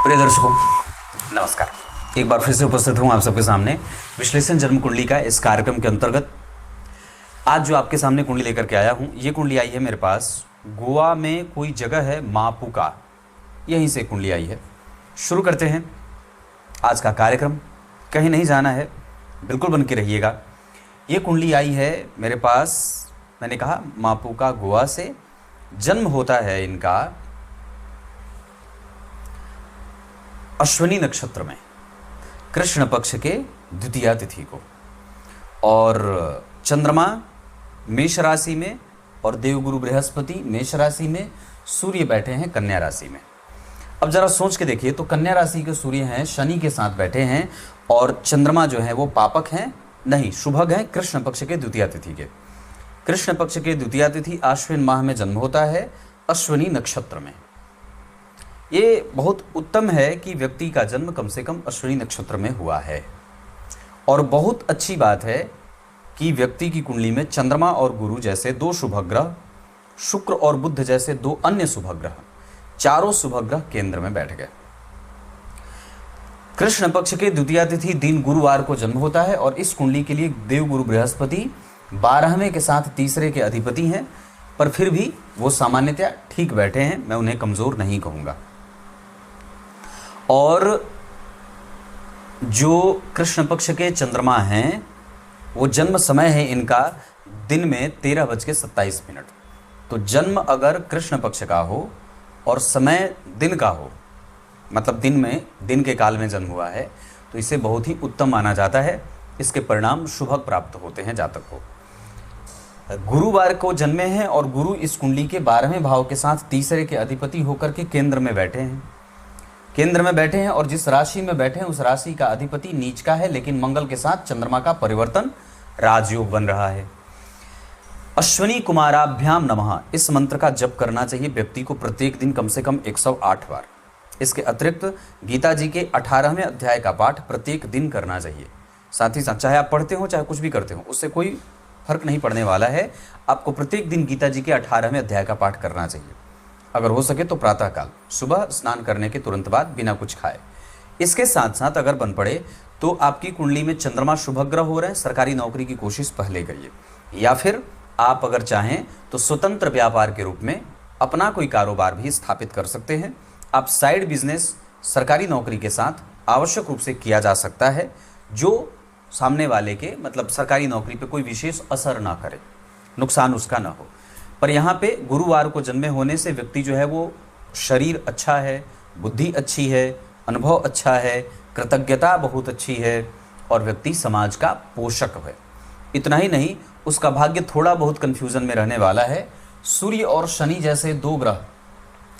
प्रिय दर्शकों नमस्कार। एक बार फिर से उपस्थित हूं आप सबके सामने विश्लेषण जन्म कुंडली का इस कार्यक्रम के अंतर्गत। आज जो आपके सामने कुंडली लेकर के आया हूं, ये कुंडली आई है मेरे पास गोवा में कोई जगह है मापुका, यहीं से कुंडली आई है। शुरू करते हैं आज का कार्यक्रम। कहीं नहीं जाना है, बिल्कुल बन के रहिएगा। ये कुंडली आई है मेरे पास, मैंने कहा मापुका गोवा से। जन्म होता है इनका अश्विनी नक्षत्र में, कृष्ण पक्ष के द्वितीया तिथि को, और चंद्रमा मेष राशि में और देवगुरु बृहस्पति मेष राशि में, सूर्य बैठे हैं कन्या राशि में। अब जरा सोच के देखिए तो कन्या राशि के सूर्य हैं शनि के साथ बैठे हैं, और चंद्रमा जो है वो पापक हैं, नहीं शुभग हैं कृष्ण पक्ष के द्वितीया तिथि के। कृष्ण पक्ष के द्वितीया तिथि आश्विन माह में जन्म होता है अश्विनी नक्षत्र में। ये बहुत उत्तम है कि व्यक्ति का जन्म कम से कम अश्विनी नक्षत्र में हुआ है, और बहुत अच्छी बात है कि व्यक्ति की कुंडली में चंद्रमा और गुरु जैसे दो शुभ ग्रह, शुक्र और बुध जैसे दो अन्य शुभ ग्रह, चारों शुभ ग्रह केंद्र में बैठ गए। कृष्ण पक्ष के द्वितीया तिथि दिन गुरुवार को जन्म होता है, और इस कुंडली के लिए देवगुरु बृहस्पति 12वें के साथ तीसरे के अधिपति हैं, पर फिर भी वो सामान्यतया ठीक बैठे हैं, मैं उन्हें कमजोर नहीं कहूंगा। और जो कृष्ण पक्ष के चंद्रमा हैं वो जन्म समय है इनका दिन में 13:27। तो जन्म अगर कृष्ण पक्ष का हो और समय दिन का हो, मतलब दिन में दिन के काल में जन्म हुआ है, तो इसे बहुत ही उत्तम माना जाता है। इसके परिणाम शुभक प्राप्त होते हैं जातक को। गुरुवार को जन्मे हैं और गुरु इस कुंडली के 12वें भाव के साथ तीसरे के अधिपति होकर के केंद्र में बैठे हैं। केंद्र में बैठे हैं और जिस राशि में बैठे हैं उस राशि का अधिपति नीच का है, लेकिन मंगल के साथ चंद्रमा का परिवर्तन राजयोग बन रहा है। अश्विनी कुमाराभ्याम नमः इस मंत्र का जप करना चाहिए व्यक्ति को प्रत्येक दिन कम से कम 108 बार। इसके अतिरिक्त गीता जी के 18वें अध्याय का पाठ प्रत्येक दिन करना चाहिए। साथ ही साथ चाहे आप पढ़ते हो चाहे कुछ भी करते हो, उससे कोई फर्क नहीं पड़ने वाला है। आपको प्रत्येक दिन गीता जी के 18वें अध्याय का पाठ करना चाहिए। अगर हो सके तो प्रातःकाल सुबह स्नान करने के तुरंत बाद बिना कुछ खाए। इसके साथ साथ अगर बन पड़े तो आपकी कुंडली में चंद्रमा शुभग्रह हो रहे हैं, सरकारी नौकरी की कोशिश पहले करिए, या फिर आप अगर चाहें तो स्वतंत्र व्यापार के रूप में अपना कोई कारोबार भी स्थापित कर सकते हैं। आप साइड बिजनेस सरकारी नौकरी के साथ आवश्यक रूप से किया जा सकता है, जो सामने वाले के मतलब सरकारी नौकरी पे कोई विशेष असर ना करे, नुकसान उसका ना हो। पर यहाँ पे गुरुवार को जन्मे होने से व्यक्ति जो है वो शरीर अच्छा है, बुद्धि अच्छी है, अनुभव अच्छा है, कृतज्ञता बहुत अच्छी है, और व्यक्ति समाज का पोषक है। इतना ही नहीं, उसका भाग्य थोड़ा बहुत कन्फ्यूजन में रहने वाला है। सूर्य और शनि जैसे दो ग्रह,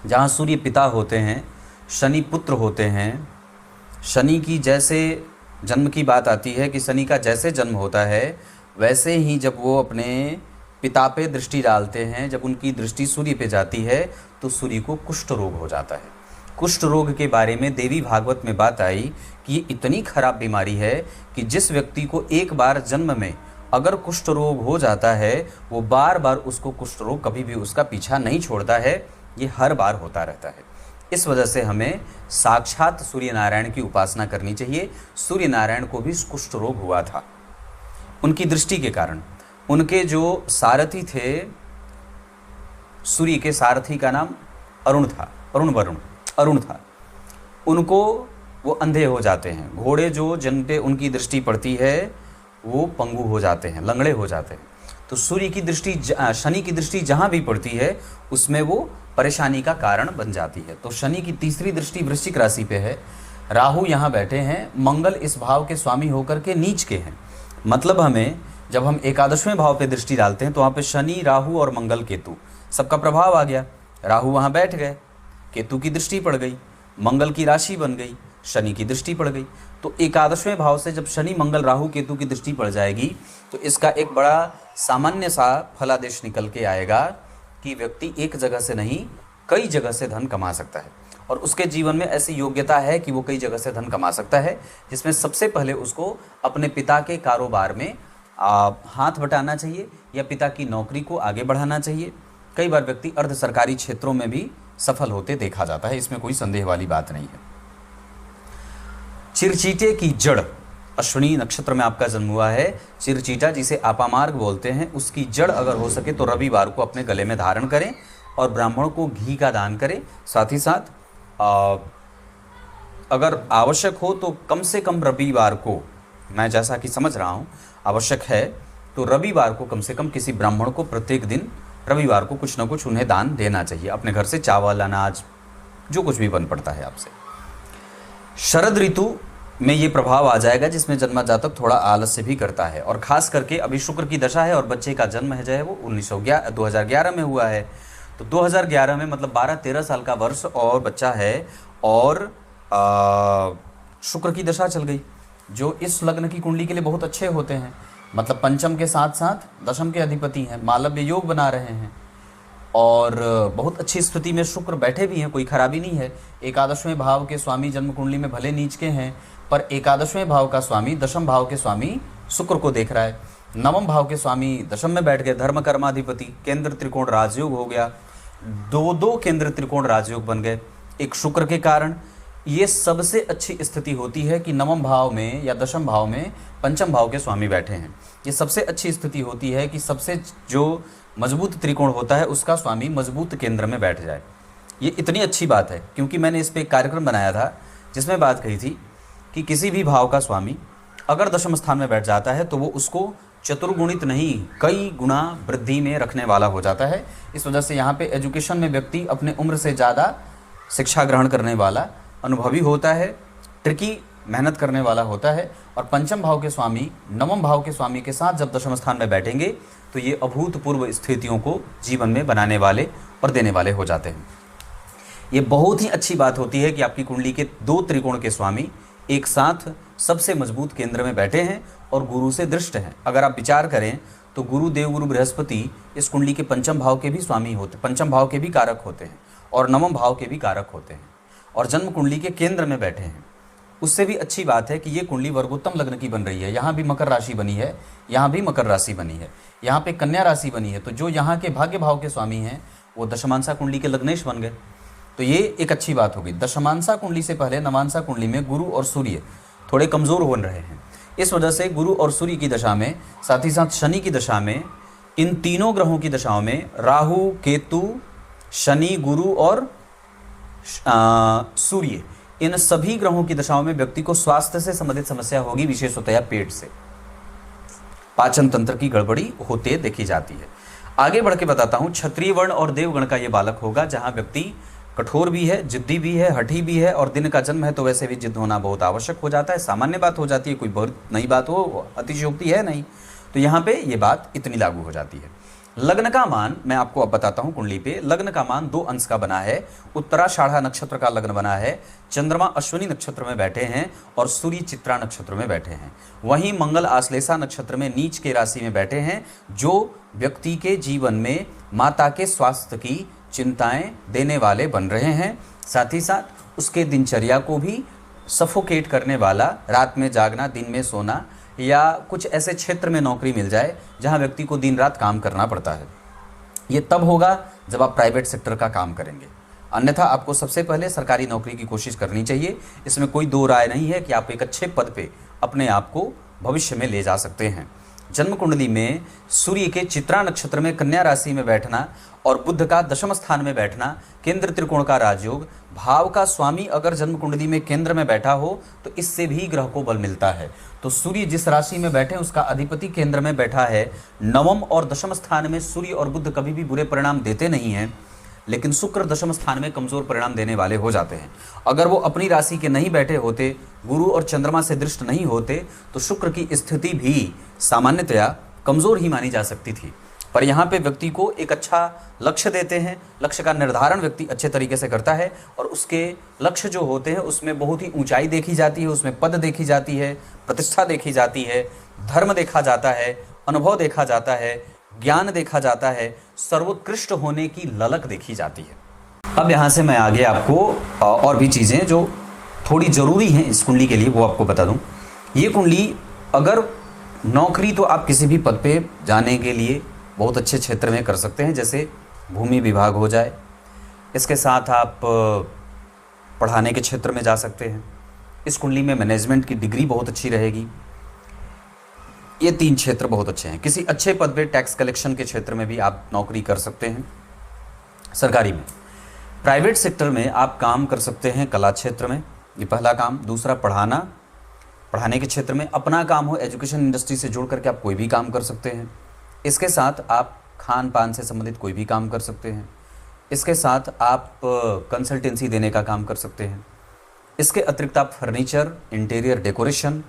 जहाँ सूर्य पिता होते हैं, शनि पुत्र होते हैं। शनि की जैसे जन्म की बात आती है कि शनि का जैसे जन्म होता है, वैसे ही जब वो अपने पिता पे दृष्टि डालते हैं, जब उनकी दृष्टि सूर्य पे जाती है तो सूर्य को कुष्ठ रोग हो जाता है। कुष्ठ रोग के बारे में देवी भागवत में बात आई कि ये इतनी खराब बीमारी है कि जिस व्यक्ति को एक बार जन्म में अगर कुष्ठ रोग हो जाता है, वो बार बार उसको कुष्ठ रोग कभी भी उसका पीछा नहीं छोड़ता है, ये हर बार होता रहता है। इस वजह से हमें साक्षात सूर्य नारायण की उपासना करनी चाहिए। सूर्य नारायण को भी कुष्ठ रोग हुआ था, उनकी दृष्टि के कारण। उनके जो सारथी थे, सूर्य के सारथी का नाम अरुण था, अरुण था। उनको वो अंधे हो जाते हैं। घोड़े जो जिन पे उनकी दृष्टि पड़ती है वो पंगु हो जाते हैं, लंगड़े हो जाते हैं। तो सूर्य की दृष्टि, शनि की दृष्टि जहाँ भी पड़ती है उसमें वो परेशानी का कारण बन जाती है। तो शनि की तीसरी दृष्टि वृश्चिक राशि पे है, राहु यहाँ बैठे हैं, मंगल इस भाव के स्वामी होकर के नीच के हैं। मतलब हमें जब हम एकादशवें भाव पे दृष्टि डालते हैं तो वहाँ पे शनि, राहु और मंगल, केतु सबका प्रभाव आ गया। राहु वहाँ बैठ गए, केतु की दृष्टि पड़ गई, मंगल की राशि बन गई, शनि की दृष्टि पड़ गई। तो एकादशवें भाव से जब शनि, मंगल, राहु, केतु की दृष्टि पड़ जाएगी तो इसका एक बड़ा सामान्य सा फलादेश निकल के आएगा कि व्यक्ति एक जगह से नहीं कई जगह से धन कमा सकता है, और उसके जीवन में ऐसी योग्यता है कि वो कई जगह से धन कमा सकता है, जिसमें सबसे पहले उसको अपने पिता के कारोबार में हाथ बटाना चाहिए या पिता की नौकरी को आगे बढ़ाना चाहिए। कई बार व्यक्ति अर्ध सरकारी क्षेत्रों में भी सफल होते देखा जाता है, इसमें कोई संदेह वाली बात नहीं है। चिरचीटे की जड़, अश्विनी नक्षत्र में आपका जन्म हुआ है, चिरचीटा जिसे अपामार्ग बोलते हैं, उसकी जड़ अगर हो सके तो रविवार को अपने गले में धारण करें और ब्राह्मण को घी का दान करें। साथ ही साथ अगर आवश्यक हो तो कम से कम रविवार को, मैं जैसा कि समझ रहा हूँ आवश्यक है, तो रविवार को कम से कम किसी ब्राह्मण को प्रत्येक दिन रविवार को कुछ ना कुछ उन्हें दान देना चाहिए। अपने घर से चावल, अनाज, जो कुछ भी बन पड़ता है आपसे। शरद ऋतु में ये प्रभाव आ जाएगा जिसमें जन्मा जातक थोड़ा आलस्य भी करता है, और ख़ास करके अभी शुक्र की दशा है और बच्चे का जन्म है जो है वो 2011 में हुआ है। तो 2011 में मतलब 12-13 साल का वर्ष और बच्चा है, और शुक्र की दशा चल गई, जो इस लग्न की कुंडली के लिए बहुत अच्छे होते हैं। मतलब पंचम के साथ साथ दशम के अधिपति हैं, मालव्य योग बना रहे हैं, और बहुत अच्छी स्थिति में शुक्र बैठे भी हैं, कोई खराबी नहीं है। एकादशवें भाव के स्वामी जन्म कुंडली में भले नीच के हैं, पर एकादशवें भाव का स्वामी दशम भाव के स्वामी शुक्र को देख रहा है। नवम भाव के स्वामी दशम में बैठ गए, धर्म कर्माधिपति, केंद्र त्रिकोण राजयोग हो गया, दो केंद्र त्रिकोण राजयोग बन गए एक शुक्र के कारण। ये सबसे अच्छी स्थिति होती है कि नवम भाव में या दशम भाव में पंचम भाव के स्वामी बैठे हैं। ये सबसे अच्छी स्थिति होती है कि सबसे जो मजबूत त्रिकोण होता है उसका स्वामी मजबूत केंद्र में बैठ जाए। ये इतनी अच्छी बात है क्योंकि मैंने इस पर एक कार्यक्रम बनाया था जिसमें बात कही थी कि किसी भी भाव का स्वामी अगर दशम स्थान में बैठ जाता है तो वो उसको चतुर्गुणित नहीं कई गुना वृद्धि में रखने वाला हो जाता है। इस वजह से यहाँ पे एजुकेशन में व्यक्ति अपने उम्र से ज़्यादा शिक्षा ग्रहण करने वाला, अनुभवी होता है, ट्रिकी मेहनत करने वाला होता है। और पंचम भाव के स्वामी नवम भाव के स्वामी के साथ जब दशम स्थान में बैठेंगे तो ये अभूतपूर्व स्थितियों को जीवन में बनाने वाले और देने वाले हो जाते हैं। ये बहुत ही अच्छी बात होती है कि आपकी कुंडली के दो त्रिकोण के स्वामी एक साथ सबसे मजबूत केंद्र में बैठे हैं और गुरु से दृष्ट हैं। अगर आप विचार करें तो गुरु देवगुरु बृहस्पति इस कुंडली के पंचम भाव के भी स्वामी होते, पंचम भाव के भी कारक होते हैं और नवम भाव के भी कारक होते हैं, और जन्म कुंडली के केंद्र में बैठे हैं। उससे भी अच्छी बात है कि ये कुंडली वर्गोत्तम लग्न की बन रही है। यहाँ भी मकर राशि बनी है, यहाँ भी मकर राशि बनी है, यहाँ पे कन्या राशि बनी है। तो जो यहाँ के भाग्य भाव के स्वामी हैं वो दशमांसा कुंडली के लग्नेश बन गए। तो ये एक अच्छी बात होगी। दशमांसा कुंडली से पहले नवांसा कुंडली में गुरु और सूर्य थोड़े कमज़ोर हो रहे हैं। इस वजह से गुरु और सूर्य की दशा में, साथ ही साथ शनि की दशा में, इन तीनों ग्रहों की दशाओं में, राहु, केतु, शनि, गुरु और सूर्य, इन सभी ग्रहों की दशाओं में व्यक्ति को स्वास्थ्य से संबंधित समस्या होगी, विशेषतया पेट से, पाचन तंत्र की गड़बड़ी होते देखी जाती है। आगे बढ़ के बताता हूँ, क्षत्रिय वर्ण और देवगण का ये बालक होगा, जहाँ व्यक्ति कठोर भी है, जिद्दी भी है, हठी भी है, और दिन का जन्म है तो वैसे भी जिद्द होना बहुत आवश्यक हो जाता है। सामान्य बात हो जाती है, कोई बहुत नई बात हो, अतिशयोक्ति है नहीं। तो यहाँ पे ये बात इतनी लागू हो जाती है। लग्न का मान मैं आपको अब बताता हूँ। कुंडली पे लग्न का मान 2 अंश का बना है। उत्तराषाढ़ा नक्षत्र का लग्न बना है, चंद्रमा अश्विनी नक्षत्र में बैठे हैं और सूर्य चित्रा नक्षत्र में बैठे हैं। वहीं मंगल आश्लेषा नक्षत्र में नीच के राशि में बैठे हैं, जो व्यक्ति के जीवन में माता के स्वास्थ्य की चिंताएं देने वाले बन रहे हैं। साथ ही साथ उसके दिनचर्या को भी सफोकेट करने वाला, रात में जागना, दिन में सोना, या कुछ ऐसे क्षेत्र में नौकरी मिल जाए जहां व्यक्ति को दिन रात काम करना पड़ता है। ये तब होगा जब आप प्राइवेट सेक्टर का काम करेंगे, अन्यथा आपको सबसे पहले सरकारी नौकरी की कोशिश करनी चाहिए। इसमें कोई दो राय नहीं है कि आप एक अच्छे पद पे अपने आप को भविष्य में ले जा सकते हैं। जन्म कुंडली में सूर्य के चित्रा नक्षत्र में कन्या राशि में बैठना और बुध का दशम स्थान में बैठना, केंद्र त्रिकोण का राजयोग, भाव का स्वामी अगर जन्म कुंडली में केंद्र में बैठा हो तो इससे भी ग्रह को बल मिलता है। तो सूर्य जिस राशि में बैठे उसका अधिपति केंद्र में बैठा है। नवम और दशम स्थान में सूर्य और बुध कभी भी बुरे परिणाम देते नहीं हैं, लेकिन शुक्र दशम स्थान में कमजोर परिणाम देने वाले हो जाते हैं। अगर वो अपनी राशि के नहीं बैठे होते, गुरु और चंद्रमा से दृष्ट नहीं होते, तो शुक्र की स्थिति भी सामान्यतया कमजोर ही मानी जा सकती थी। पर यहाँ पे व्यक्ति को एक अच्छा लक्ष्य देते हैं, लक्ष्य का निर्धारण व्यक्ति अच्छे तरीके से करता है और उसके लक्ष्य जो होते हैं उसमें बहुत ही ऊंचाई देखी जाती है, उसमें पद देखी जाती है, प्रतिष्ठा देखी जाती है, धर्म देखा जाता है, अनुभव देखा जाता है, ज्ञान देखा जाता है, सर्वोत्कृष्ट होने की ललक देखी जाती है। अब यहाँ से मैं आगे आपको और भी चीज़ें जो थोड़ी ज़रूरी हैं इस कुंडली के लिए वो आपको बता दूं। ये कुंडली अगर नौकरी तो आप किसी भी पद पे जाने के लिए बहुत अच्छे क्षेत्र में कर सकते हैं, जैसे भूमि विभाग हो जाए। इसके साथ आप पढ़ाने के क्षेत्र में जा सकते हैं। इस कुंडली में मैनेजमेंट की डिग्री बहुत अच्छी रहेगी। ये 3 क्षेत्र बहुत अच्छे हैं। किसी अच्छे पद पे टैक्स कलेक्शन के क्षेत्र में भी आप नौकरी कर सकते हैं, सरकारी में। प्राइवेट सेक्टर में आप काम कर सकते हैं कला क्षेत्र में, ये पहला काम। दूसरा पढ़ाने के क्षेत्र में अपना काम हो, एजुकेशन इंडस्ट्री से जुड़ करके आप कोई भी काम कर सकते हैं। इसके साथ आप खान पान से संबंधित कोई भी काम कर सकते हैं। इसके साथ आप कंसल्टेंसी देने का काम कर सकते हैं। इसके अतिरिक्त आप फर्नीचर, इंटीरियर डेकोरेशन,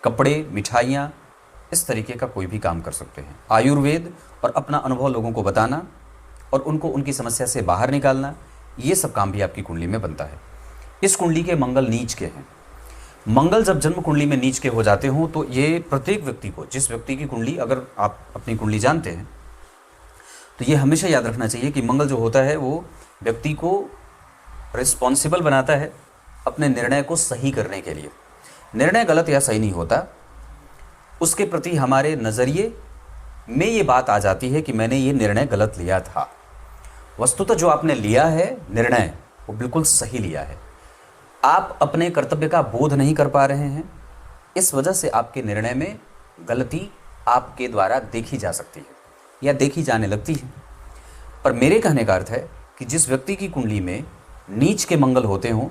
कपड़े, मिठाइयाँ, इस तरीके का कोई भी काम कर सकते हैं। आयुर्वेद और अपना अनुभव लोगों को बताना और उनको उनकी समस्या से बाहर निकालना, ये सब काम भी आपकी कुंडली में बनता है। इस कुंडली के मंगल नीच के हैं। मंगल जब जन्म कुंडली में नीच के हो जाते हों तो ये प्रत्येक व्यक्ति को, जिस व्यक्ति की कुंडली, अगर आप अपनी कुंडली जानते हैं तो ये हमेशा याद रखना चाहिए कि मंगल जो होता है वो व्यक्ति को रिस्पॉन्सिबल बनाता है अपने निर्णय को सही करने के लिए। निर्णय गलत या सही नहीं होता, उसके प्रति हमारे नज़रिए में ये बात आ जाती है कि मैंने ये निर्णय गलत लिया था। वस्तुतः जो आपने लिया है निर्णय, वो बिल्कुल सही लिया है। आप अपने कर्तव्य का बोध नहीं कर पा रहे हैं, इस वजह से आपके निर्णय में गलती आपके द्वारा देखी जा सकती है या देखी जाने लगती है। पर मेरे कहने का अर्थ है कि जिस व्यक्ति की कुंडली में नीच के मंगल होते हों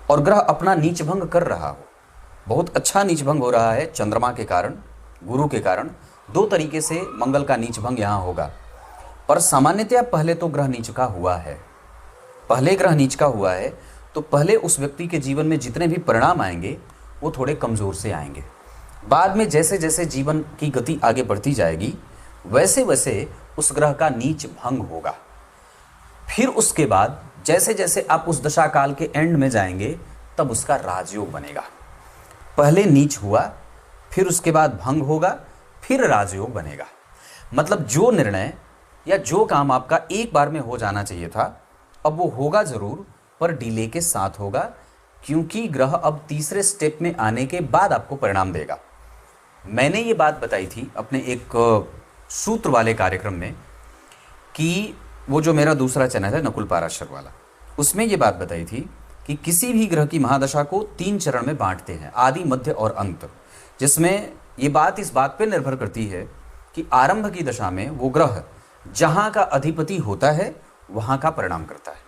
और ग्रह अपना नीच भंग कर रहा हो, बहुत अच्छा नीच भंग हो रहा है चंद्रमा के कारण, गुरु के कारण, 2 तरीके से मंगल का नीच भंग यहाँ होगा। पर सामान्यतया पहले तो ग्रह नीच का हुआ है, पहले ग्रह नीच का हुआ है तो पहले उस व्यक्ति के जीवन में जितने भी परिणाम आएंगे वो थोड़े कमज़ोर से आएंगे। बाद में जैसे जैसे जीवन की गति आगे बढ़ती जाएगी वैसे वैसे उस ग्रह का नीच भंग होगा। फिर उसके बाद जैसे जैसे आप उस दशा काल के एंड में जाएंगे तब उसका राजयोग बनेगा। पहले नीच हुआ, फिर उसके बाद भंग होगा, फिर राजयोग बनेगा। मतलब जो निर्णय या जो काम आपका एक बार में हो जाना चाहिए था, अब वो होगा ज़रूर पर डिले के साथ होगा, क्योंकि ग्रह अब तीसरे स्टेप में आने के बाद आपको परिणाम देगा। मैंने ये बात बताई थी अपने एक सूत्र वाले कार्यक्रम में कि वो जो मेरा दूसरा चैनल है नकुल पाराशर वाला, उसमें ये बात बताई थी कि किसी भी ग्रह की महादशा को 3 चरण में बांटते हैं, आदि, मध्य और अंत, जिसमें ये बात इस बात पे निर्भर करती है कि आरंभ की दशा में वो ग्रह जहाँ का अधिपति होता है वहाँ का परिणाम करता है।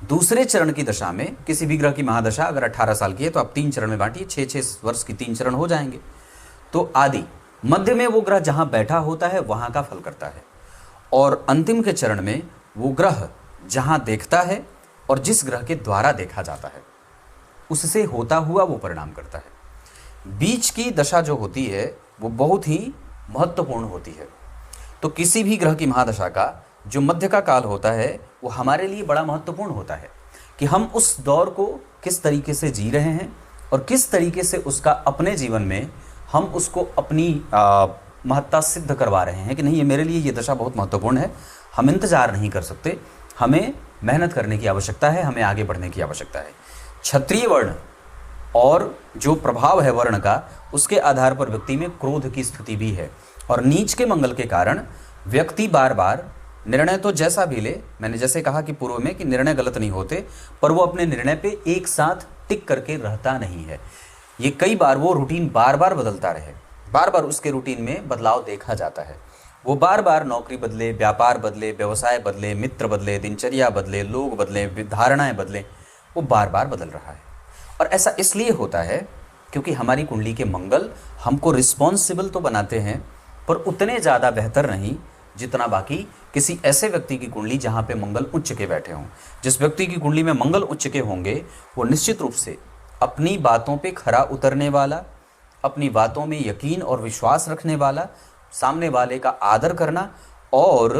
दूसरे चरण की दशा में किसी भी ग्रह की महादशा अगर 18 साल की है तो आप 3 चरण में बांटिए, 6-6 वर्ष की 3 चरण हो जाएंगे। तो आदि, मध्य में वो ग्रह जहाँ बैठा होता है वहाँ का फल करता है, और अंतिम के चरण में वो ग्रह जहाँ देखता है और जिस ग्रह के द्वारा देखा जाता है उससे होता हुआ वो परिणाम करता है। बीच की दशा जो होती है वो बहुत ही महत्वपूर्ण होती है। तो किसी भी ग्रह की महादशा का जो मध्य का काल होता है वो हमारे लिए बड़ा महत्वपूर्ण होता है कि हम उस दौर को किस तरीके से जी रहे हैं और किस तरीके से उसका अपने जीवन में हम उसको अपनी महत्ता सिद्ध करवा रहे हैं कि नहीं, ये मेरे लिए ये दशा बहुत महत्वपूर्ण है, हम इंतज़ार नहीं कर सकते, हमें मेहनत करने की आवश्यकता है, हमें आगे बढ़ने की आवश्यकता है। क्षत्रिय वर्ण और जो प्रभाव है वर्ण का, उसके आधार पर व्यक्ति में क्रोध की स्थिति भी है, और नीच के मंगल के कारण व्यक्ति बार बार निर्णय तो जैसा भी ले, मैंने जैसे कहा कि पूर्व में कि निर्णय गलत नहीं होते, पर वो अपने निर्णय पे एक साथ टिक करके रहता नहीं है। ये कई बार वो रूटीन बार बार बदलता रहे, बार बार उसके रूटीन में बदलाव देखा जाता है। वो बार बार नौकरी बदले, व्यापार बदले, व्यवसाय बदले, मित्र बदले, दिनचर्या बदले, लोग बदले, धारणाएं बदले, वो बार बार बदल रहा है। और ऐसा इसलिए होता है क्योंकि हमारी कुंडली के मंगल हमको रिस्पॉन्सिबल तो बनाते हैं पर उतने ज़्यादा बेहतर नहीं जितना बाकी किसी ऐसे व्यक्ति की कुंडली जहाँ पे मंगल उच्च के बैठे हों। जिस व्यक्ति की कुंडली में मंगल उच्च के होंगे वो निश्चित रूप से अपनी बातों पे खरा उतरने वाला, अपनी बातों में यकीन और विश्वास रखने वाला, सामने वाले का आदर करना और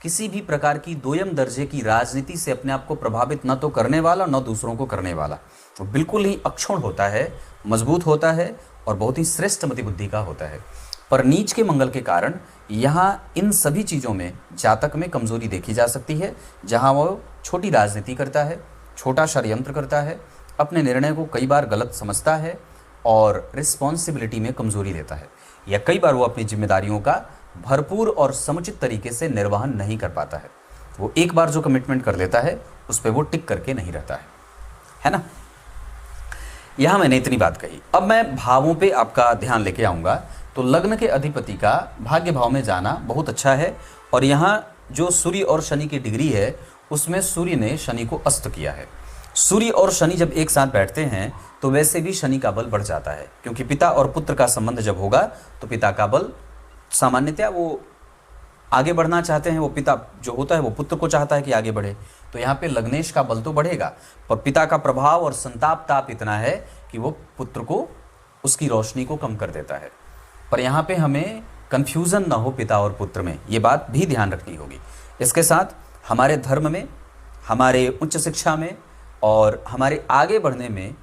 किसी भी प्रकार की दोयम दर्जे की राजनीति से अपने आप को प्रभावित न तो करने वाला न दूसरों को करने वाला, तो बिल्कुल ही अक्षुण होता है, मजबूत होता है और बहुत ही श्रेष्ठ मति बुद्धि का होता है। पर नीच के मंगल के कारण यहाँ इन सभी चीज़ों में जातक में कमज़ोरी देखी जा सकती है, जहाँ वो छोटी राजनीति करता है, छोटा षड्यंत्र करता है, अपने निर्णय को कई बार गलत समझता है और रिस्पॉन्सिबिलिटी में कमज़ोरी देता है, या कई बार वो अपनी जिम्मेदारियों का भरपूर और समुचित तरीके से निर्वहन नहीं कर पाता है। वो एक बार जो कमिटमेंट कर लेता है उस पर वो टिक करके नहीं रहता है ना। यहाँ मैंने इतनी बात कही। अब मैं भावों पे आपका ध्यान लेके आऊँगा। तो लग्न के अधिपति का भाग्य भाव में जाना बहुत अच्छा है। और यहाँ जो सूर्य और शनि की डिग्री है उसमें सूर्य ने शनि को अस्त किया है। सूर्य और शनि जब एक साथ बैठते हैं तो वैसे भी शनि का बल बढ़ जाता है, क्योंकि पिता और पुत्र का संबंध जब होगा तो पिता का बल सामान्यतया वो आगे बढ़ना चाहते हैं, वो पिता जो होता है वो पुत्र को चाहता है कि आगे बढ़े। तो यहाँ पे लग्नेश का बल तो बढ़ेगा, पर पिता का प्रभाव और संताप ताप इतना है कि वो पुत्र को उसकी रोशनी को कम कर देता है। पर यहाँ पे हमें कन्फ्यूज़न ना हो पिता और पुत्र में, ये बात भी ध्यान रखनी होगी। इसके साथ हमारे धर्म में, हमारे उच्च शिक्षा में और हमारे आगे बढ़ने में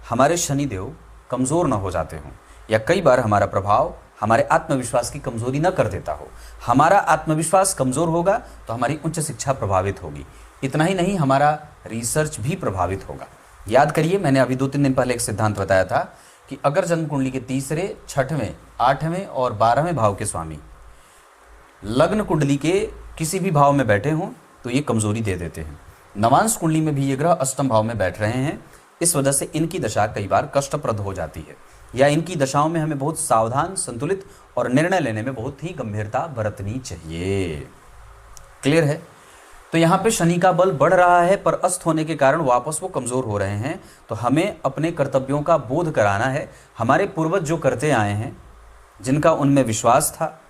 हमारे शनिदेव कमज़ोर ना हो जाते हों, या कई बार हमारा प्रभाव हमारे आत्मविश्वास की कमज़ोरी न कर देता हो। हमारा आत्मविश्वास कमज़ोर होगा तो हमारी उच्च शिक्षा प्रभावित होगी। इतना ही नहीं, हमारा रिसर्च भी प्रभावित होगा। याद करिए, मैंने अभी 2-3 दिन पहले एक सिद्धांत बताया था कि अगर जन्म कुंडली के तीसरे, छठवें, आठवें और 12वें भाव के स्वामी लग्न कुंडली के किसी भी भाव में बैठे हों तो ये कमज़ोरी दे देते हैं। नवांश कुंडली में भी ये ग्रह अष्टम भाव में बैठ रहे हैं, इस वजह से इनकी दशा कई बार कष्टप्रद हो जाती है, या इनकी दशाओं में हमें बहुत सावधान, संतुलित और निर्णय लेने में बहुत ही गंभीरता बरतनी चाहिए। क्लियर है? तो यहाँ पे शनि का बल बढ़ रहा है, पर अस्त होने के कारण वापस वो कमज़ोर हो रहे हैं। तो हमें अपने कर्तव्यों का बोध कराना है। हमारे पूर्वज जो करते आए हैं, जिनका उनमें विश्वास था,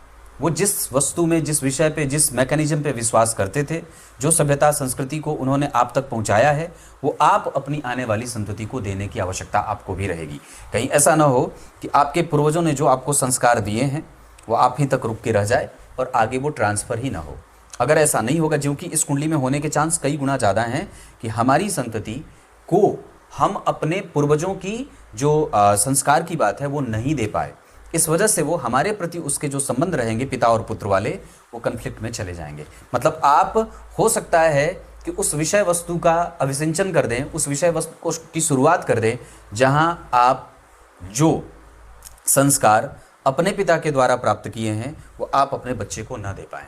वो जिस वस्तु में, जिस विषय पे, जिस मैकेनिज्म पे विश्वास करते थे, जो सभ्यता संस्कृति को उन्होंने आप तक पहुंचाया है, वो आप अपनी आने वाली संतति को देने की आवश्यकता आपको भी रहेगी। कहीं ऐसा ना हो कि आपके पूर्वजों ने जो आपको संस्कार दिए हैं वो आप ही तक रुक के रह जाए और आगे वो ट्रांसफ़र ही ना हो। अगर ऐसा नहीं होगा, क्योंकि इस कुंडली में होने के चांस कई गुना ज़्यादा हैं कि हमारी संतति को हम अपने पूर्वजों की जो संस्कार की बात है वो नहीं दे पाए, इस वजह से वो हमारे प्रति उसके जो संबंध रहेंगे पिता और पुत्र वाले, वो कन्फ्लिक्ट में चले जाएंगे। मतलब आप हो सकता है कि उस विषय वस्तु का अभिसिंचन कर दें, उस विषय वस्तु की शुरुआत कर दें जहां आप जो संस्कार अपने पिता के द्वारा प्राप्त किए हैं वो आप अपने बच्चे को ना दे पाएँ।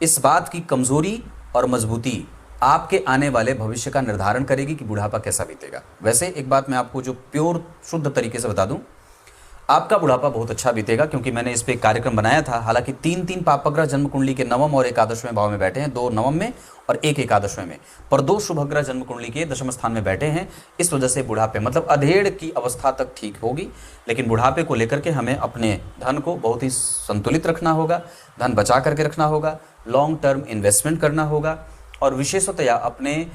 इस बात की कमज़ोरी और मजबूती आपके आने वाले भविष्य का निर्धारण करेगी कि बुढ़ापा कैसा बीतेगा। वैसे एक बात मैं आपको जो प्योर शुद्ध तरीके से बता दूं, आपका बुढ़ापा बहुत अच्छा बीतेगा, क्योंकि मैंने इस पे एक कार्यक्रम बनाया था। हालांकि 3 पापग्रह जन्म कुंडली के नवम और एकादशवें भाव में बैठे हैं, 2 नवम में और 1 एकादशवें में, पर 2 शुभग्रह जन्म कुंडली के दशम स्थान में बैठे हैं। इस वजह से बुढ़ापे मतलब अधेड़ की अवस्था तक ठीक होगी, लेकिन बुढ़ापे को लेकर के हमें अपने धन को बहुत ही संतुलित रखना होगा, धन बचा करके रखना होगा, लॉन्ग टर्म इन्वेस्टमेंट करना होगा, और विशेषतया अपने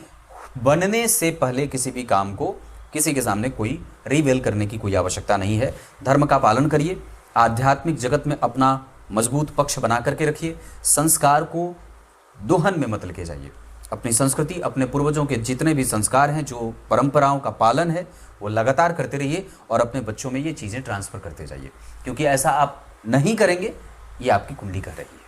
बनने से पहले किसी भी काम को किसी के सामने कोई रिवेल करने की कोई आवश्यकता नहीं है। धर्म का पालन करिए, आध्यात्मिक जगत में अपना मजबूत पक्ष बना करके रखिए, संस्कार को दोहन में मत लेके जाइए। अपनी संस्कृति, अपने पूर्वजों के जितने भी संस्कार हैं, जो परंपराओं का पालन है, वो लगातार करते रहिए और अपने बच्चों में ये चीज़ें ट्रांसफ़र करते जाइए, क्योंकि ऐसा आप नहीं करेंगे, ये आपकी कुंडली कर रही है।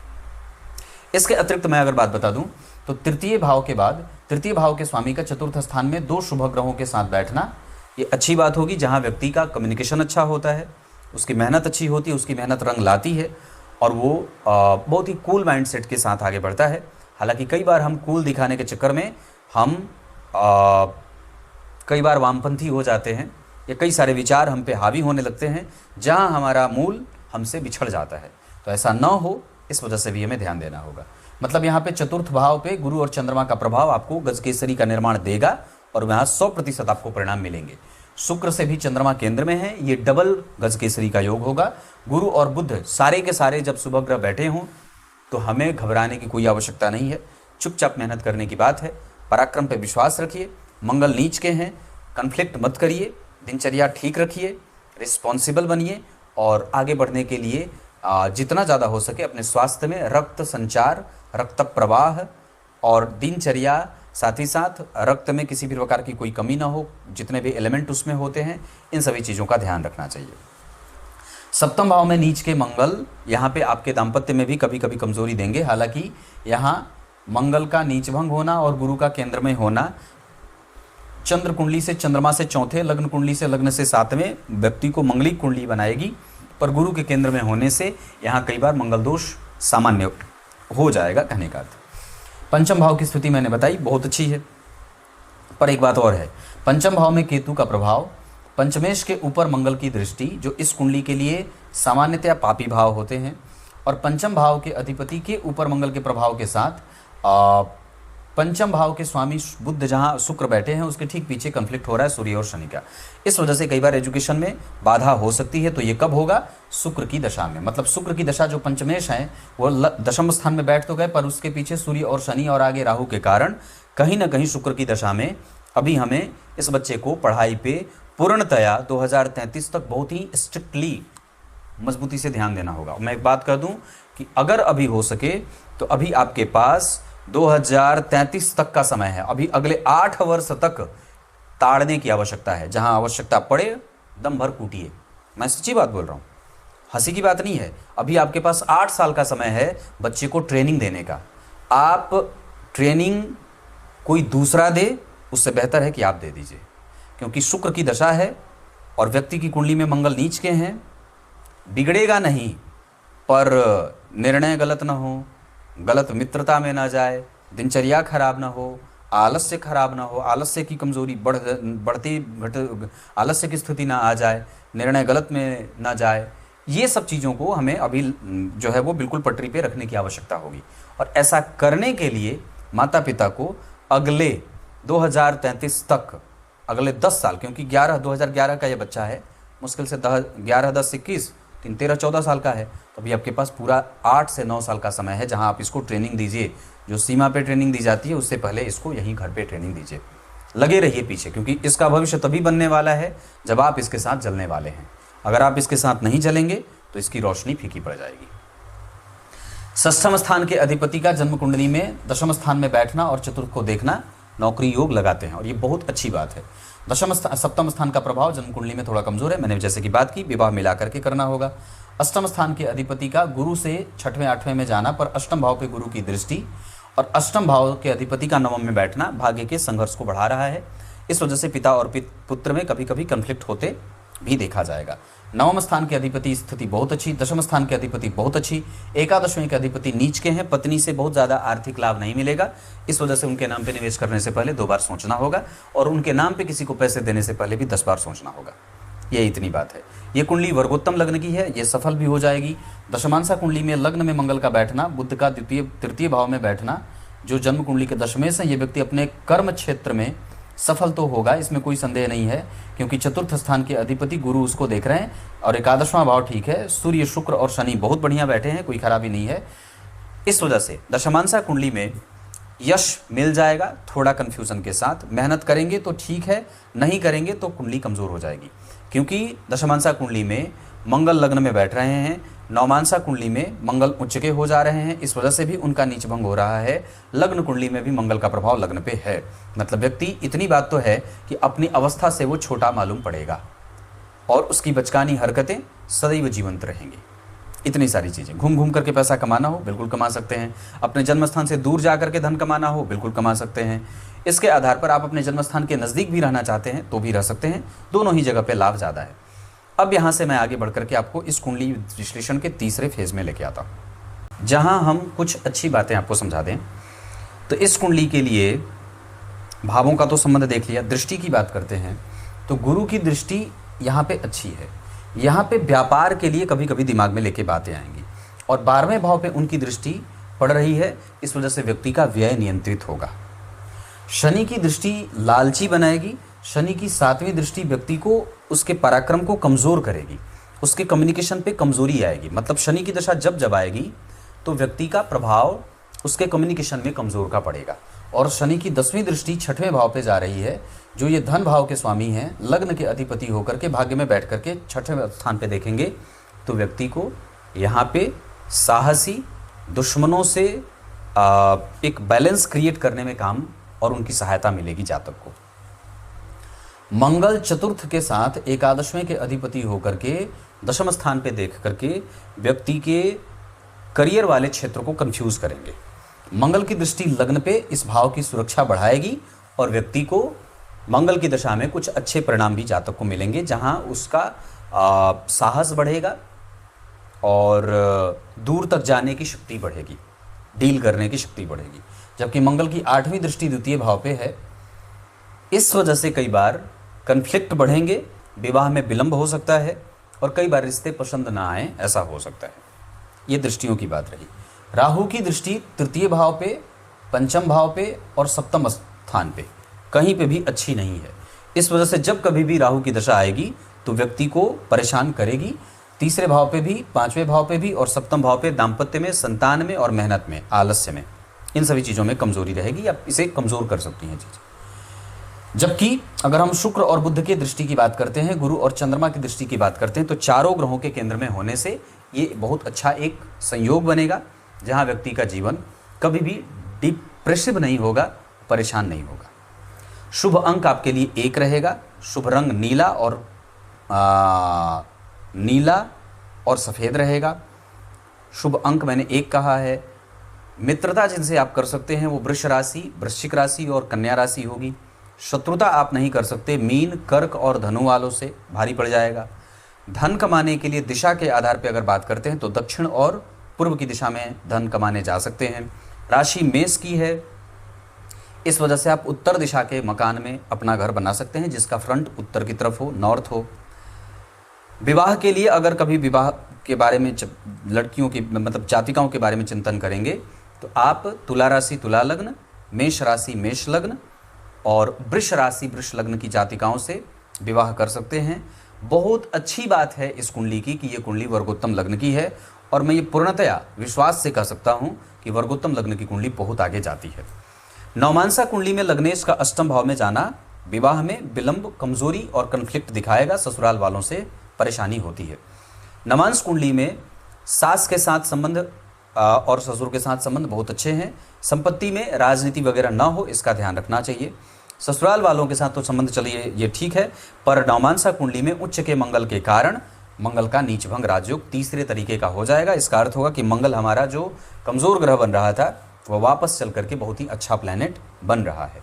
इसके अतिरिक्त मैं अगर बात बता दूं तो तृतीय भाव के बाद तृतीय भाव के स्वामी का चतुर्थ स्थान में 2 शुभ ग्रहों के साथ बैठना ये अच्छी बात होगी, जहां व्यक्ति का कम्युनिकेशन अच्छा होता है, उसकी मेहनत अच्छी होती है, उसकी मेहनत रंग लाती है और वो बहुत ही कूल माइंडसेट के साथ आगे बढ़ता है। हालांकि कई बार हम कूल दिखाने के चक्कर में हम कई बार वामपंथी हो जाते हैं, या कई सारे विचार हम पे हावी होने लगते हैं जहां हमारा मूल हमसे बिछड़ जाता है। तो ऐसा न हो, इस वजह से भी हमें ध्यान देना होगा। मतलब यहाँ पे चतुर्थ भाव पे गुरु और चंद्रमा का प्रभाव आपको गजकेसरी का निर्माण देगा और वहाँ 100% आपको परिणाम मिलेंगे। शुक्र से भी चंद्रमा केंद्र में है, ये डबल गजकेसरी का योग होगा। गुरु और बुध सारे के सारे जब शुभ ग्रह बैठे हों तो हमें घबराने की कोई आवश्यकता नहीं है, चुपचाप मेहनत करने की बात है। पराक्रम पे विश्वास रखिए, मंगल नीच के हैं, कन्फ्लिक्ट मत करिए, दिनचर्या ठीक रखिए, रिस्पॉन्सिबल बनिए और आगे बढ़ने के लिए जितना ज़्यादा हो सके अपने स्वास्थ्य में रक्त संचार, रक्त प्रवाह और दिनचर्या, साथ ही साथ रक्त में किसी भी प्रकार की कोई कमी ना हो, जितने भी एलिमेंट उसमें होते हैं, इन सभी चीज़ों का ध्यान रखना चाहिए। सप्तम भाव में नीच के मंगल यहाँ पे आपके दाम्पत्य में भी कभी कभी कमजोरी देंगे। हालांकि यहाँ मंगल का नीच भंग होना और गुरु का केंद्र में होना चंद्र कुंडली से चंद्रमा से चौथे, लग्न कुंडली से लग्न से 7वें व्यक्ति को मंगलिक कुंडली बनाएगी, पर गुरु के केंद्र में होने से यहाँ कई बार मंगल दोष सामान्य हो जाएगा, कहने का अर्थ। पंचम भाव की स्थिति मैंने बताई बहुत अच्छी है, पर एक बात और है, पंचम भाव में केतु का प्रभाव पंचमेश के ऊपर मंगल की दृष्टि जो इस कुंडली के लिए सामान्यतया पापी भाव होते हैं, और पंचम भाव के अधिपति के ऊपर मंगल के प्रभाव के साथ पंचम भाव के स्वामी बुध जहां शुक्र बैठे हैं उसके ठीक पीछे कन्फ्लिक्ट हो रहा है सूर्य और शनि का। इस वजह से कई बार एजुकेशन में बाधा हो सकती है। तो ये कब होगा? शुक्र की दशा में। मतलब शुक्र की दशा जो पंचमेश है वो दशम स्थान में बैठ तो गए, पर उसके पीछे सूर्य और शनि और आगे राहु के कारण कहीं ना कहीं शुक्र की दशा में अभी हमें इस बच्चे को पढ़ाई पे पूर्णतया 2033 तक बहुत ही स्ट्रिक्टली मजबूती से ध्यान देना होगा। मैं एक बात कर दूं कि अगर अभी हो सके तो अभी आपके पास 2033 तक का समय है। अभी अगले 8 वर्ष तक ताड़ने की आवश्यकता है। जहां आवश्यकता पड़े दम भर कूटिए। मैं सच्ची बात बोल रहा हूं, हंसी की बात नहीं है। अभी आपके पास 8 साल का समय है बच्चे को ट्रेनिंग देने का। आप ट्रेनिंग कोई दूसरा दे उससे बेहतर है कि आप दे दीजिए, क्योंकि शुक्र की दशा है और व्यक्ति की कुंडली में मंगल नीच के हैं। बिगड़ेगा नहीं, पर निर्णय गलत ना हो, गलत मित्रता में ना जाए, दिनचर्या खराब ना हो, आलस्य खराब ना हो, आलस्य की कमजोरी आलस्य की स्थिति ना आ जाए, निर्णय गलत में ना जाए। ये सब चीज़ों को हमें अभी जो है वो बिल्कुल पटरी पे रखने की आवश्यकता होगी। और ऐसा करने के लिए माता पिता को अगले 2033 तक, अगले 10 साल, क्योंकि 2011 का ये बच्चा है, मुश्किल से 11, 10, 21, 3, 13, 14 साल का है। तो अभी आपके पास पूरा 8 से 9 साल का समय है जहां आप इसको ट्रेनिंग दीजिए। जो सीमा पे ट्रेनिंग दी जाती है उससे पहले इसको यहीं घर पे ट्रेनिंग दीजिए। लगे रहिए पीछे, क्योंकि इसका भविष्य तभी बनने वाला है जब आप इसके साथ जलने वाले हैं। अगर आप इसके साथ नहीं जलेंगे तो इसकी रोशनी फीकी पड़ जाएगी। षष्ठम स्थान के अधिपति का जन्म कुंडली में दशम स्थान में बैठना और चतुर्थ को देखना नौकरी योग लगाते हैं, और ये बहुत अच्छी बात है। सप्तम स्थान का प्रभाव जन्म कुंडली में थोड़ा कमजोर है। मैंने जैसे कि बात की, विवाह मिला करके करना होगा। अष्टम स्थान के अधिपति का गुरु से 6वें 8वें में जाना, पर अष्टम भाव पे गुरु की दृष्टि और अष्टम भाव के अधिपति का नवम में बैठना भाग्य के संघर्ष को बढ़ा रहा है। इस वजह से पिता और पुत्र में कभी कभी कंफ्लिक्ट होते भी देखा जाएगा। नवम स्थान के अधिपति स्थिति बहुत अच्छी, दशम स्थान के अधिपति बहुत अच्छी, एकादशवें के अधिपति नीच के हैं। पत्नी से बहुत ज़्यादा आर्थिक लाभ नहीं मिलेगा। इस वजह से उनके नाम पे निवेश करने से पहले 2 बार सोचना होगा, और उनके नाम पे किसी को पैसे देने से पहले भी 10 बार सोचना होगा। ये इतनी बात है। ये कुंडली वर्गोत्तम लग्न की है, ये सफल भी हो जाएगी। दशमांशा कुंडली में लग्न में मंगल का बैठना, बुध का तृतीय भाव में बैठना, जो जन्म कुंडली के दशमेश है, ये व्यक्ति अपने कर्म क्षेत्र में सफल तो होगा, इसमें कोई संदेह नहीं है, क्योंकि चतुर्थ स्थान के अधिपति गुरु उसको देख रहे हैं, और एकादशवां भाव ठीक है। सूर्य, शुक्र और शनि बहुत बढ़िया बैठे हैं, कोई खराबी नहीं है। इस वजह से दशमांशा कुंडली में यश मिल जाएगा, थोड़ा कन्फ्यूजन के साथ। मेहनत करेंगे तो ठीक है, नहीं करेंगे तो कुंडली कमज़ोर हो जाएगी, क्योंकि दशमांशा कुंडली में मंगल लग्न में बैठ रहे हैं, नवमांशा कुंडली में मंगल उच्च के हो जा रहे हैं। इस वजह से भी उनका नीच भंग हो रहा है। लग्न कुंडली में भी मंगल का प्रभाव लग्न पे है। मतलब व्यक्ति, इतनी बात तो है कि अपनी अवस्था से वो छोटा मालूम पड़ेगा, और उसकी बचकानी हरकतें सदैव जीवंत रहेंगी। इतनी सारी चीज़ें, घूम घूम करके पैसा कमाना हो बिल्कुल कमा सकते हैं, अपने जन्म स्थान से दूर जा करके धन कमाना हो बिल्कुल कमा सकते हैं। इसके आधार पर आप अपने जन्म स्थान के नज़दीक भी रहना चाहते हैं तो भी रह सकते हैं। दोनों ही जगह पे लाभ ज़्यादा है। अब यहाँ से मैं आगे बढ़ करके आपको इस कुंडली विश्लेषण के तीसरे फेज में लेके आता हूँ, जहाँ हम कुछ अच्छी बातें आपको समझा दें। तो इस कुंडली के लिए भावों का तो संबंध देख लिया, दृष्टि की बात करते हैं तो गुरु की दृष्टि यहाँ पे अच्छी है। यहाँ पे व्यापार के लिए कभी कभी दिमाग में लेके बातें आएंगी, और 12वें भाव पे उनकी दृष्टि पड़ रही है। इस वजह से व्यक्ति का व्यय नियंत्रित होगा। शनि की दृष्टि लालची बनाएगी। शनि की 7वीं दृष्टि व्यक्ति को, उसके पराक्रम को कमज़ोर करेगी, उसके कम्युनिकेशन पे कमज़ोरी आएगी। मतलब शनि की दशा जब आएगी तो व्यक्ति का प्रभाव उसके कम्युनिकेशन में कमज़ोर का पड़ेगा। और शनि की 10वीं दृष्टि 6वें भाव पे जा रही है, जो ये धन भाव के स्वामी हैं, लग्न के अधिपति होकर के भाग्य में बैठ करके 6वें स्थान पे देखेंगे, तो व्यक्ति को यहाँ पे साहसी, दुश्मनों से एक बैलेंस क्रिएट करने में काम और उनकी सहायता मिलेगी जातक को। मंगल चतुर्थ के साथ एकादशवें के अधिपति होकर के दशम स्थान पे देख करके व्यक्ति के करियर वाले क्षेत्र को कंफ्यूज करेंगे। मंगल की दृष्टि लग्न पे इस भाव की सुरक्षा बढ़ाएगी, और व्यक्ति को मंगल की दशा में कुछ अच्छे परिणाम भी जातक को मिलेंगे, जहां उसका साहस बढ़ेगा और दूर तक जाने की शक्ति बढ़ेगी, डील करने की शक्ति बढ़ेगी। जबकि मंगल की 8वीं दृष्टि द्वितीय भाव पे है, इस वजह से कई बार कन्फ्लिक्ट बढ़ेंगे, विवाह में विलंब हो सकता है और कई बार रिश्ते पसंद ना आए, ऐसा हो सकता है। ये दृष्टियों की बात रही। राहु की दृष्टि तृतीय भाव पे, पंचम भाव पे और सप्तम स्थान पे कहीं पे भी अच्छी नहीं है। इस वजह से जब कभी भी राहु की दशा आएगी तो व्यक्ति को परेशान करेगी। तीसरे भाव पे भी, पांचवें भाव पे भी और सप्तम भाव पे दाम्पत्य में, संतान में और मेहनत में, आलस्य में, इन सभी चीज़ों में कमजोरी रहेगी। आप इसे कमज़ोर कर सकती हैं चीज़। जबकि अगर हम शुक्र और बुध की दृष्टि की बात करते हैं, गुरु और चंद्रमा की दृष्टि की बात करते हैं, तो चारों ग्रहों के केंद्र में होने से ये बहुत अच्छा एक संयोग बनेगा जहाँ व्यक्ति का जीवन कभी भी डिप्रेसिव नहीं होगा, परेशान नहीं होगा। शुभ अंक आपके लिए 1 रहेगा। शुभ रंग नीला और सफ़ेद रहेगा। शुभ अंक मैंने 1 कहा है। मित्रता जिनसे आप कर सकते हैं वो वृष राशि, वृश्चिक राशि और कन्या राशि होगी। शत्रुता आप नहीं कर सकते मीन, कर्क और धनु वालों से, भारी पड़ जाएगा। धन कमाने के लिए दिशा के आधार पर अगर बात करते हैं तो दक्षिण और पूर्व की दिशा में धन कमाने जा सकते हैं। राशि मेष की है, इस वजह से आप उत्तर दिशा के मकान में अपना घर बना सकते हैं जिसका फ्रंट उत्तर की तरफ हो, नॉर्थ हो। विवाह के लिए अगर कभी विवाह के बारे में लड़कियों की मतलब जातिकाओं के बारे में चिंतन करेंगे तो आप तुला राशि तुला लग्न, मेष राशि मेष लग्न और वृष राशि वृष लग्न की जातिकाओं से विवाह कर सकते हैं। बहुत अच्छी बात है इस कुंडली की कि ये कुंडली वर्गोत्तम लग्न की है और मैं ये पूर्णतया विश्वास से कह सकता हूँ कि वर्गोत्तम लग्न की कुंडली बहुत आगे जाती है। नवमांसा कुंडली में लग्नेश का अष्टम भाव में जाना विवाह में विलंब, कमजोरी और कन्फ्लिक्ट दिखाएगा, ससुराल वालों से परेशानी होती है। नवांश कुंडली में सास के साथ संबंध और ससुर के साथ संबंध बहुत अच्छे हैं। संपत्ति में राजनीति वगैरह ना हो, इसका ध्यान रखना चाहिए। ससुराल वालों के साथ तो संबंध चलिए ये ठीक है, पर नवमांसा कुंडली में उच्च के मंगल के कारण मंगल का नीच भंग राजयोग तीसरे तरीके का हो जाएगा। इसका अर्थ होगा कि मंगल हमारा जो कमजोर ग्रह बन रहा था वह वापस चल करके बहुत ही अच्छा प्लैनेट बन रहा है।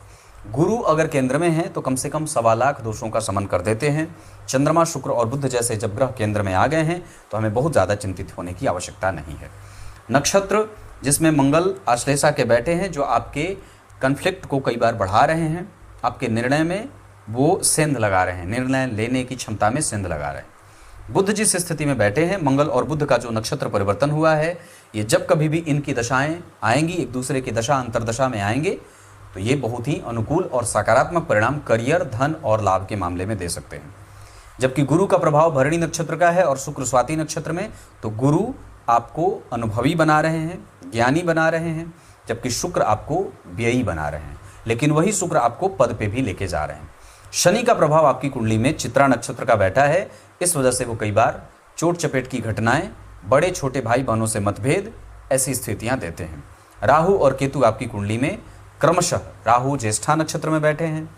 गुरु अगर केंद्र में है तो कम से कम 1.25 लाख दोषों का शमन कर देते हैं। चंद्रमा, शुक्र और बुध जैसे जब ग्रह केंद्र में आ गए हैं तो हमें बहुत ज़्यादा चिंतित होने की आवश्यकता नहीं है। नक्षत्र जिसमें मंगल आश्लेषा के बैठे हैं जो आपके कन्फ्लिक्ट को कई बार बढ़ा रहे हैं, आपके निर्णय में वो सेंध लगा रहे हैं, निर्णय लेने की क्षमता में सेंध लगा रहे हैं। बुध जिस स्थिति में बैठे हैं, मंगल और बुध का जो नक्षत्र परिवर्तन हुआ है, ये जब कभी भी इनकी दशाएं आएंगी, एक दूसरे की दशा अंतरदशा में आएंगे तो ये बहुत ही अनुकूल और सकारात्मक परिणाम करियर, धन और लाभ के मामले में दे सकते हैं। जबकि गुरु का प्रभाव भरणी नक्षत्र का है और शुक्र स्वाति नक्षत्र में, तो गुरु आपको अनुभवी बना रहे हैं, ज्ञानी बना रहे हैं, जबकि शुक्र आपको व्ययी बना रहे हैं, लेकिन वही शुक्र आपको पद पे भी लेके जा रहे हैं। शनि का प्रभाव आपकी कुंडली में चित्रा नक्षत्र का बैठा है, इस वजह से वो कई बार चोट चपेट की घटनाएं, बड़े छोटे भाई बहनों से मतभेद, ऐसी स्थितियां देते हैं। राहु और केतु आपकी कुंडली में क्रमशः, राहु ज्येष्ठा नक्षत्र में बैठे हैं,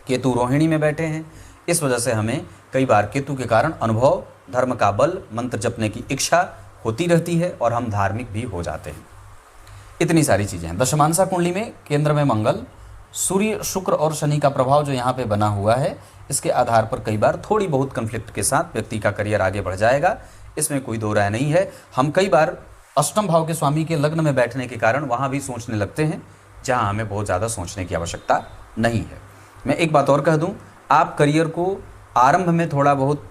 केतु रोहिणी में बैठे हैं, इस वजह से हमें कई बार केतु के कारण अनुभव, धर्म का बल, मंत्र जपने की इच्छा होती रहती है और हम धार्मिक भी हो जाते हैं। इतनी सारी चीज़ें हैं। दशमांसा कुंडली में केंद्र में मंगल, सूर्य, शुक्र और शनि का प्रभाव जो यहाँ पे बना हुआ है, इसके आधार पर कई बार थोड़ी बहुत कन्फ्लिक्ट के साथ व्यक्ति का करियर आगे बढ़ जाएगा, इसमें कोई दो राय नहीं है। हम कई बार अष्टम भाव के स्वामी के लग्न में बैठने के कारण वहाँ भी सोचने लगते हैं जहाँ हमें बहुत ज़्यादा सोचने की आवश्यकता नहीं है। मैं एक बात और कह दूँ, आप करियर को आरंभ में थोड़ा बहुत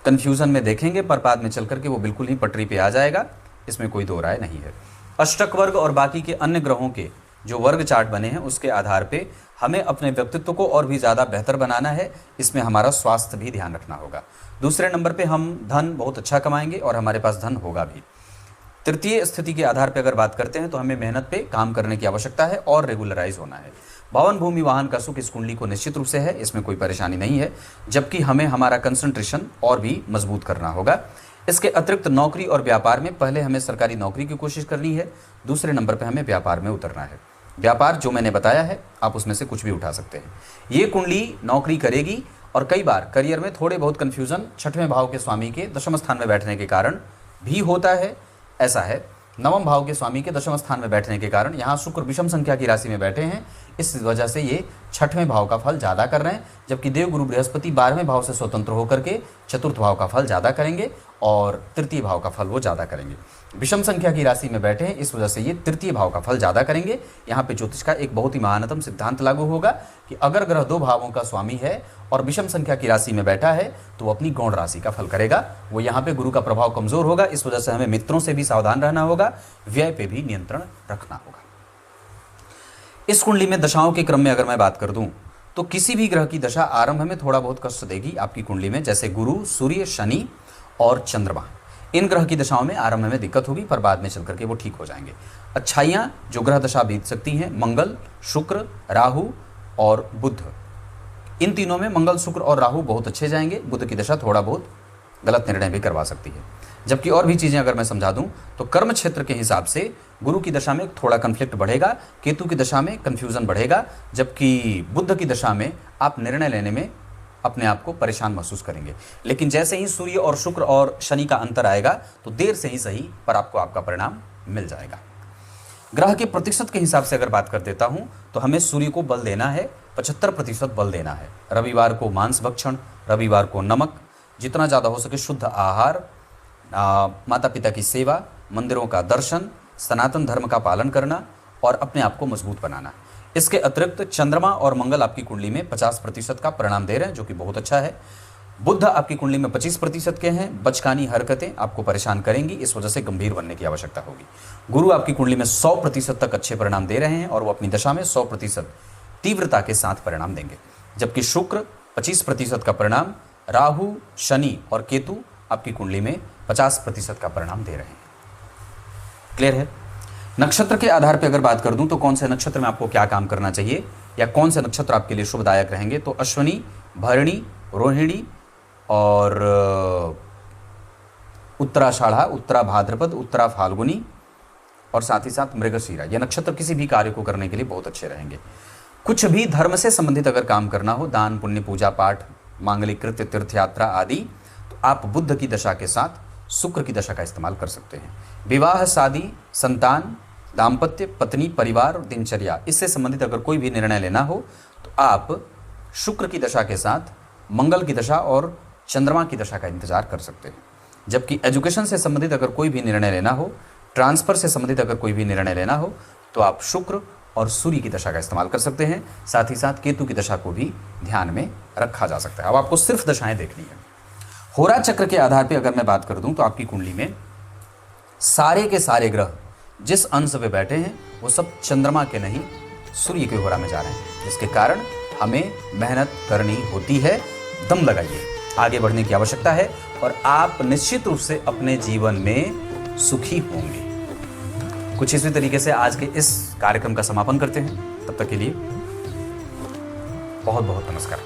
कन्फ्यूज़न में देखेंगे पर बाद में चल करके वो बिल्कुल ही पटरी पे आ जाएगा, इसमें कोई दो राय नहीं है। अष्टक वर्ग और बाकी के अन्य ग्रहों के जो वर्ग चार्ट बने हैं उसके आधार पे हमें अपने व्यक्तित्व को और भी ज़्यादा बेहतर बनाना है, इसमें हमारा स्वास्थ्य भी ध्यान रखना होगा। दूसरे नंबर पे हम धन बहुत अच्छा कमाएंगे और हमारे पास धन होगा भी। तृतीय स्थिति के आधार पे अगर बात करते हैं तो हमें मेहनत पे काम करने की आवश्यकता है और रेगुलराइज होना है। भवन, भूमि, वाहन का सुख इस कुंडली को निश्चित रूप से है, इसमें कोई परेशानी नहीं है, जबकि हमें हमारा कंसंट्रेशन और भी मजबूत करना होगा। इसके अतिरिक्त नौकरी और व्यापार में पहले हमें सरकारी नौकरी की कोशिश करनी है, दूसरे नंबर पर हमें व्यापार में उतरना है। व्यापार जो मैंने बताया है आप उसमें से कुछ भी उठा सकते हैं। ये कुंडली नौकरी करेगी और कई बार करियर में थोड़े बहुत कन्फ्यूज़न छठवें भाव के स्वामी के दशम स्थान में बैठने के कारण भी होता है। ऐसा है, नवम भाव के स्वामी के दशम स्थान में बैठने के कारण यहाँ शुक्र विषम संख्या की राशि में बैठे हैं, इस वजह से ये छठवें भाव का फल ज़्यादा कर रहे हैं, जबकि देवगुरु बृहस्पति 12वें भाव से स्वतंत्र होकर के चतुर्थ भाव का फल ज़्यादा करेंगे और तृतीय भाव का फल वो ज़्यादा करेंगे। विषम संख्या की राशि में बैठे हैं, इस वजह से ये तृतीय भाव का फल ज़्यादा करेंगे। यहाँ पे ज्योतिष का एक बहुत ही महानतम सिद्धांत लागू होगा कि अगर ग्रह 2 भावों का स्वामी है और विषम संख्या की राशि में बैठा है तो वो अपनी गौण राशि का फल करेगा। वो यहाँ पे गुरु का प्रभाव कमजोर होगा, इस वजह से हमें मित्रों से भी सावधान रहना होगा, व्यय पे भी नियंत्रण रखना होगा। इस कुंडली में दशाओं के क्रम में अगर मैं बात कर दूं तो किसी भी ग्रह की दशा आरंभ में थोड़ा बहुत कष्ट देगी आपकी कुंडली में, जैसे गुरु, सूर्य, शनि और चंद्रमा। इन ग्रह की दशाओं में आरंभ में दिक्कत होगी, पर बाद में चल करके वो ठीक हो जाएंगे। अच्छाइयाँ जो ग्रह दशा बीत सकती हैं, मंगल, शुक्र, राहु और बुध। इन तीनों में मंगल, शुक्र और राहु बहुत अच्छे जाएंगे। बुध की दशा थोड़ा बहुत गलत निर्णय भी करवा सकती है। जबकि और भी चीज़ें अगर मैं समझा दूं तो कर्म क्षेत्र के हिसाब से गुरु की दशा में थोड़ा कन्फ्लिक्ट बढ़ेगा, केतु की दशा में कन्फ्यूज़न बढ़ेगा, जबकि बुध की दशा में आप निर्णय लेने में अपने आप को परेशान महसूस करेंगे। लेकिन जैसे ही सूर्य और शुक्र और शनि का अंतर आएगा तो देर से ही सही पर आपको आपका परिणाम मिल जाएगा। ग्रह के प्रतिशत के हिसाब से अगर बात कर देता हूं तो हमें सूर्य को बल देना है, 75% बल देना है। रविवार को मांस भक्षण, रविवार को नमक, जितना ज़्यादा हो सके शुद्ध आहार, माता पिता की सेवा, मंदिरों का दर्शन, सनातन धर्म का पालन करना और अपने आप को मजबूत बनाना। इसके अतिरिक्त चंद्रमा और मंगल आपकी कुंडली में 50% का परिणाम दे रहे हैं, जो कि बहुत अच्छा है। बुध आपकी कुंडली में 25% के हैं। बचकानी हरकतें आपको परेशान करेंगी, इस वजह से गंभीर बनने की आवश्यकता होगी। गुरु आपकी कुंडली में 100% तक अच्छे परिणाम दे रहे हैं और वो अपनी दशा में 100% तीव्रता के साथ परिणाम देंगे। जबकि शुक्र 25% का परिणाम, राहु, शनि और केतु आपकी कुंडली में 50% का परिणाम दे रहे हैं। क्लियर है? नक्षत्र के आधार पर अगर बात कर दूं तो कौन से नक्षत्र में आपको क्या काम करना चाहिए या कौन से नक्षत्र आपके लिए शुभदायक रहेंगे, तो अश्विनी, भरणी, रोहिणी और उत्तराषाढ़ा, उत्तरा भाद्रपद, उत्तरा फाल्गुनी और साथ ही साथ मृगशीरा, ये नक्षत्र किसी भी कार्य को करने के लिए बहुत अच्छे रहेंगे। कुछ भी धर्म से संबंधित अगर काम करना हो, दान पुण्य, पूजा पाठ, मांगलिक कृत्य, तीर्थ यात्रा आदि, तो आप बुध की दशा के साथ शुक्र की दशा का इस्तेमाल कर सकते हैं। विवाह, शादी, संतान, दाम्पत्य, पत्नी, परिवार और दिनचर्या, इससे संबंधित अगर कोई भी निर्णय लेना हो तो आप शुक्र की दशा के साथ मंगल की दशा और चंद्रमा की दशा का इंतजार कर सकते हैं। जबकि एजुकेशन से संबंधित अगर कोई भी निर्णय लेना हो, ट्रांसफ़र से संबंधित अगर कोई भी निर्णय लेना हो, तो आप शुक्र और सूर्य की दशा का इस्तेमाल कर सकते हैं। साथ ही साथ केतु की दशा को भी ध्यान में रखा जा सकता है। अब आपको सिर्फ दशाएं देखनी है। होरा चक्र के आधार पर अगर मैं बात कर दूं तो आपकी कुंडली में सारे के सारे ग्रह जिस अंश पे बैठे हैं वो सब चंद्रमा के नहीं सूर्य के होरा में जा रहे हैं, जिसके कारण हमें मेहनत करनी होती है। दम लगाइए, आगे बढ़ने की आवश्यकता है और आप निश्चित रूप से अपने जीवन में सुखी होंगे। कुछ इसी तरीके से आज के इस कार्यक्रम का समापन करते हैं। तब तक के लिए बहुत बहुत नमस्कार।